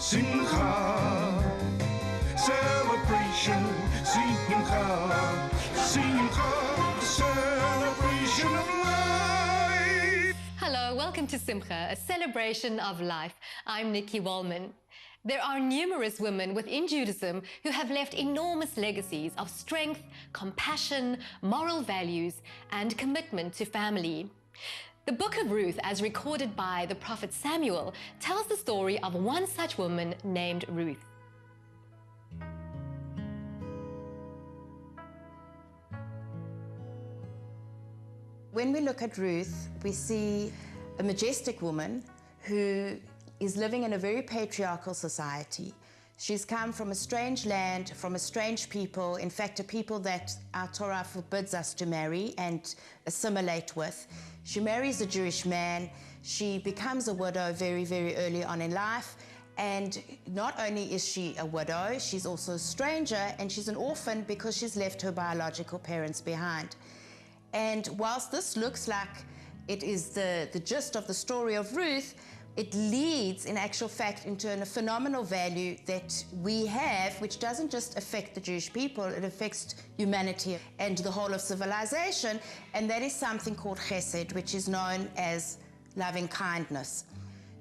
Simcha, celebration, Simcha, Simcha, celebration of life. Hello, welcome to Simcha, a celebration of life. I'm Nikki Wallman. There are numerous women within Judaism who have left enormous legacies of strength, compassion, moral values, and commitment to family. The book of Ruth, as recorded by the prophet Samuel, tells the story of one such woman named Ruth. When we look at Ruth, we see a majestic woman who is living in a very patriarchal society. She's come from a strange land, from a strange people, in fact, a people that our Torah forbids us to marry and assimilate with. She marries a Jewish man. She becomes a widow very, very early on in life. And not only is she a widow, she's also a stranger, and she's an orphan because she's left her biological parents behind. And whilst this looks like it is the gist of the story of Ruth, it leads, in actual fact, into a phenomenal value that we have, which doesn't just affect the Jewish people, it affects humanity and the whole of civilization, and that is something called chesed, which is known as loving kindness.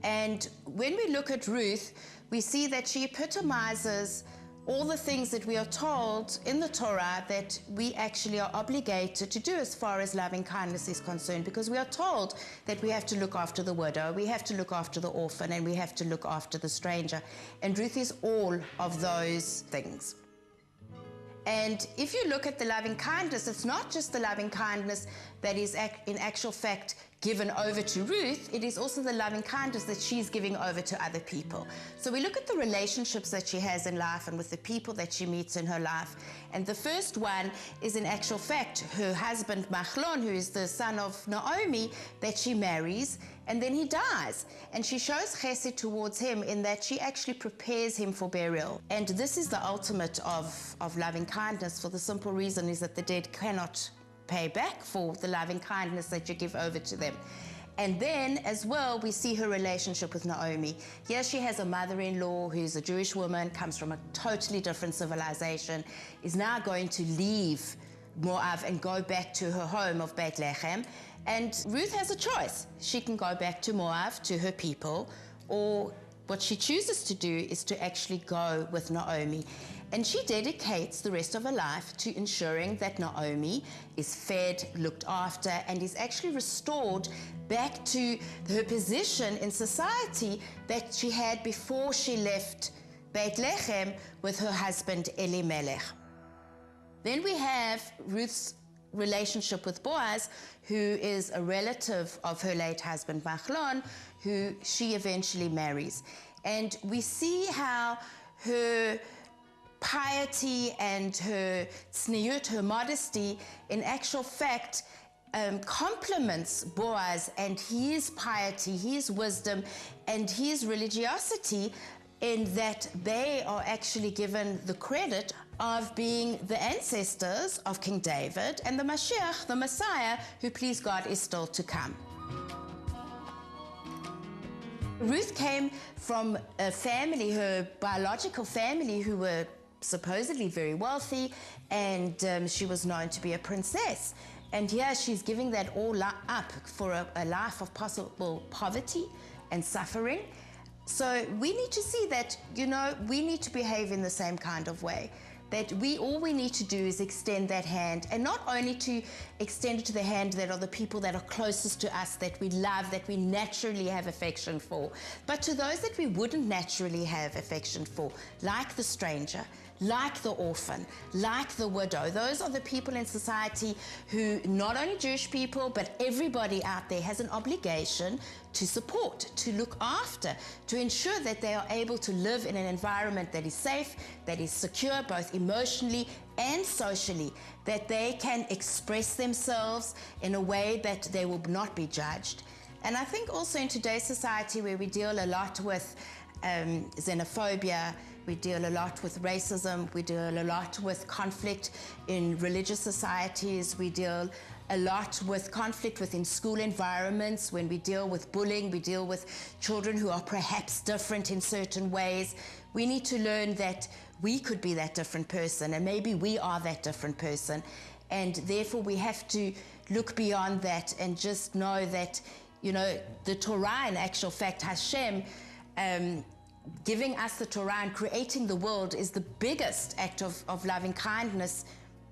And when we look at Ruth, we see that she epitomizes all the things that we are told in the Torah that we actually are obligated to do as far as loving kindness is concerned, because we are told that we have to look after the widow, we have to look after the orphan, and we have to look after the stranger. And Ruth is all of those things. And if you look at the loving kindness, it's not just the loving kindness that is in actual fact given over to Ruth, it is also the loving kindness that she's giving over to other people. So we look at the relationships that she has in life and with the people that she meets in her life. And the first one is in actual fact her husband Machlon, who is the son of Naomi, that she marries, and then he dies. And she shows chesed towards him in that she actually prepares him for burial. And this is the ultimate of loving kindness, for the simple reason is that the dead cannot pay back for the loving kindness that you give over to them. And then as well, we see her relationship with Naomi. Here she has a mother-in-law who's a Jewish woman, comes from a totally different civilization, is now going to leave Moab and go back to her home of Bethlehem. And Ruth has a choice. She can go back to Moab, to her people, or what she chooses to do is to actually go with Naomi. And she dedicates the rest of her life to ensuring that Naomi is fed, looked after, and is actually restored back to her position in society that she had before she left Bethlehem with her husband Elimelech. Then we have Ruth's relationship with Boaz, who is a relative of her late husband Machlon, who she eventually marries. And we see how her piety and her tzniut, her modesty, in actual fact complements Boaz and his piety, his wisdom, and his religiosity, in that they are actually given the credit of being the ancestors of King David and the Mashiach, the Messiah, who, please God, is still to come. Ruth came from a family, her biological family, who were supposedly very wealthy, and she was known to be a princess. And here she's giving that all up for a life of possible poverty and suffering. So we need to see that, you know, we need to behave in the same kind of way. That all we need to do is extend that hand, and not only to extend it to the hand that are the people that are closest to us, that we love, that we naturally have affection for, but to those that we wouldn't naturally have affection for, like the stranger, like the orphan, like the widow. Those are the people in society who, not only Jewish people, but everybody out there has an obligation to support, to look after, to ensure that they are able to live in an environment that is safe, that is secure, both emotionally and socially, that they can express themselves in a way that they will not be judged. And I think also in today's society, where we deal a lot with xenophobia, we deal a lot with racism, we deal a lot with conflict in religious societies, we deal a lot with conflict within school environments. When we deal with bullying, we deal with children who are perhaps different in certain ways. We need to learn that we could be that different person, and maybe we are that different person. And therefore we have to look beyond that and just know that, you know, the Torah, in actual fact, Hashem, giving us the Torah and creating the world is the biggest act of loving kindness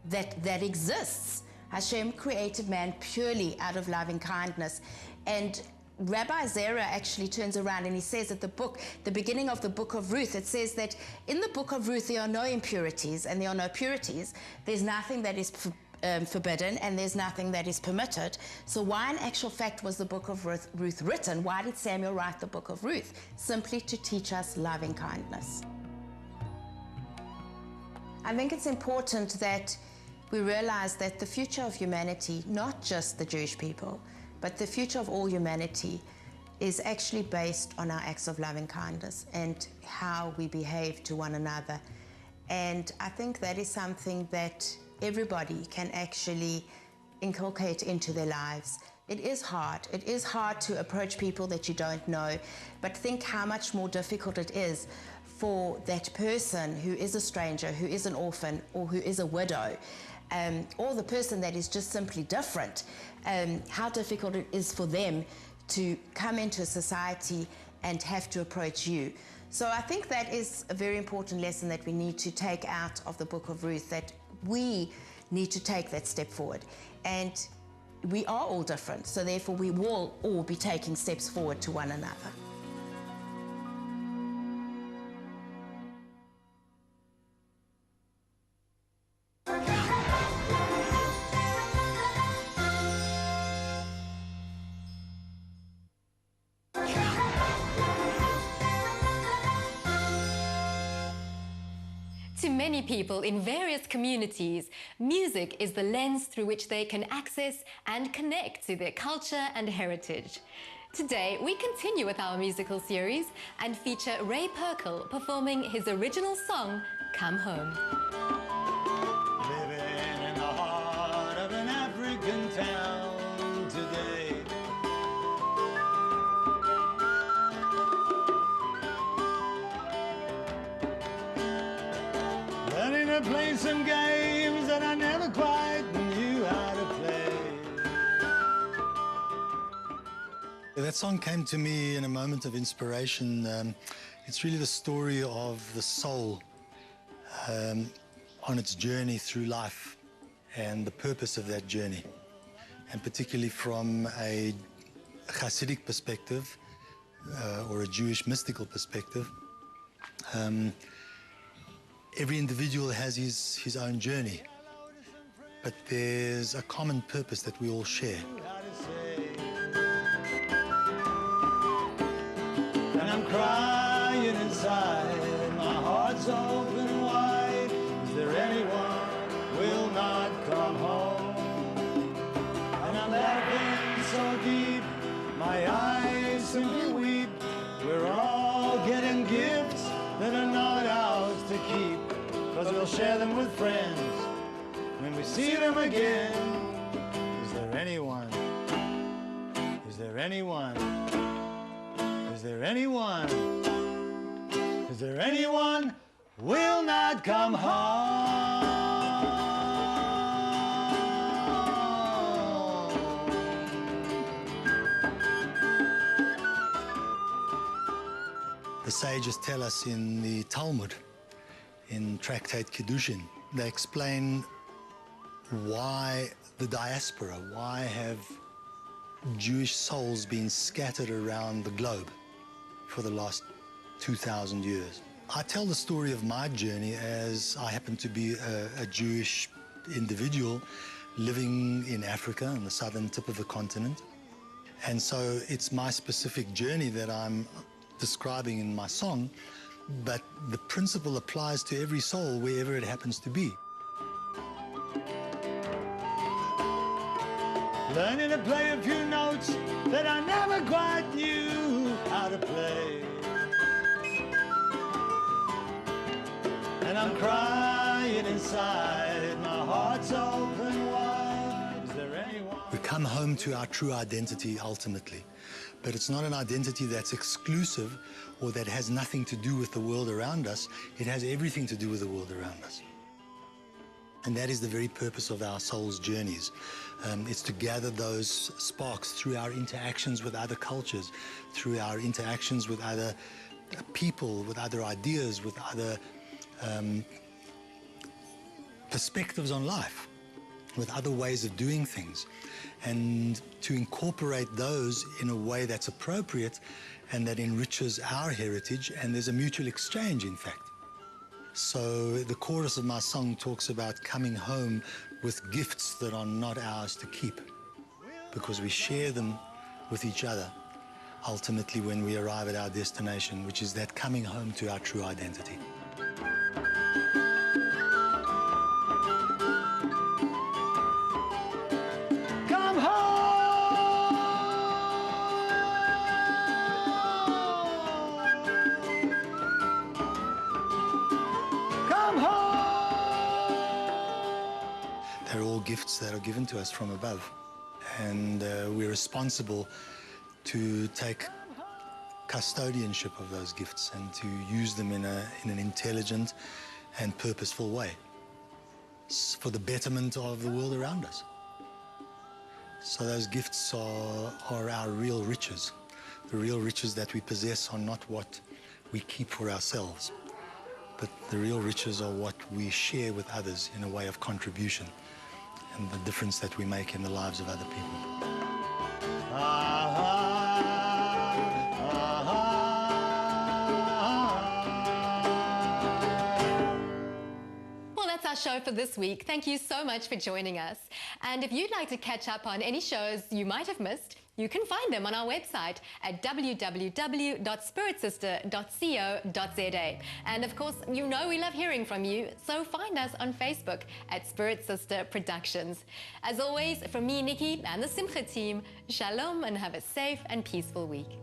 that exists. Hashem created man purely out of loving kindness. And Rabbi Zera actually turns around and he says at the beginning of the book of Ruth, it says that in the book of Ruth there are no impurities and there are no purities. There's nothing that is forbidden and there's nothing that is permitted. So why in actual fact was the book of Ruth written? Why did Samuel write the book of Ruth? Simply to teach us loving kindness. I think it's important that we realize that the future of humanity, not just the Jewish people, but the future of all humanity is actually based on our acts of loving kindness and how we behave to one another. And I think that is something that everybody can actually inculcate into their lives. It is hard. It is hard to approach people that you don't know, but think how much more difficult it is for that person who is a stranger, who is an orphan, or who is a widow, or the person that is just simply different, how difficult it is for them to come into society and have to approach you. So I think that is a very important lesson that we need to take out of the book of Ruth, that we need to take that step forward. And we are all different, so therefore we will all be taking steps forward to one another. To many people in various communities, music is the lens through which they can access and connect to their culture and heritage. Today, we continue with our musical series and feature Ray Perkel performing his original song, Come Home. Living in the heart of an African town today. Learning to play some games that I never quite knew how to play. That song came to me in a moment of inspiration. It's really the story of the soul on its journey through life and the purpose of that journey. And particularly from a Hasidic perspective or a Jewish mystical perspective, every individual has his own journey, but there's a common purpose that we all share. And I'm crying inside, my heart's open wide. Is there anyone will not come home? And I'm laughing so deep, my eyes simply weep. We're all getting gifts that are not ours to keep, 'cause we'll share them with friends when we see them again. Is there anyone? Is there anyone? Is there anyone? Is there anyone will not come home? The sages tell us in the Talmud, in Tractate Kiddushin, they explain why the diaspora, why have Jewish souls been scattered around the globe for the last 2,000 years. I tell the story of my journey as I happen to be a Jewish individual living in Africa, on the southern tip of the continent. And so it's my specific journey that I'm describing in my song, but the principle applies to every soul wherever it happens to be. Learning to play a few notes that I never quite knew how to play. And I'm crying inside, my heart's open wide. Is there anyone? come home to our true identity ultimately. But it's not an identity that's exclusive or that has nothing to do with the world around us. It has everything to do with the world around us. And that is the very purpose of our soul's journeys. It's to gather those sparks through our interactions with other cultures, through our interactions with other people, with other ideas, with other perspectives on life, with other ways of doing things, and to incorporate those in a way that's appropriate and that enriches our heritage, and there's a mutual exchange, in fact. So the chorus of my song talks about coming home with gifts that are not ours to keep, because we share them with each other, ultimately when we arrive at our destination, which is that coming home to our true identity. Come home! Come home! They're all gifts that are given to us from above, and we're responsible to take custodianship of those gifts and to use them in an intelligent and purposeful way for the betterment of the world around us. So those gifts are our real riches. The real riches that we possess are not what we keep for ourselves, but the real riches are what we share with others in a way of contribution and the difference that we make in the lives of other people. Well, that's our show for this week. Thank you so much for joining us. And if you'd like to catch up on any shows you might have missed, you can find them on our website at www.spiritsister.co.za. And of course, you know we love hearing from you, so find us on Facebook at Spirit Sister Productions. As always, from me, Nikki, and the Simcha team, shalom and have a safe and peaceful week.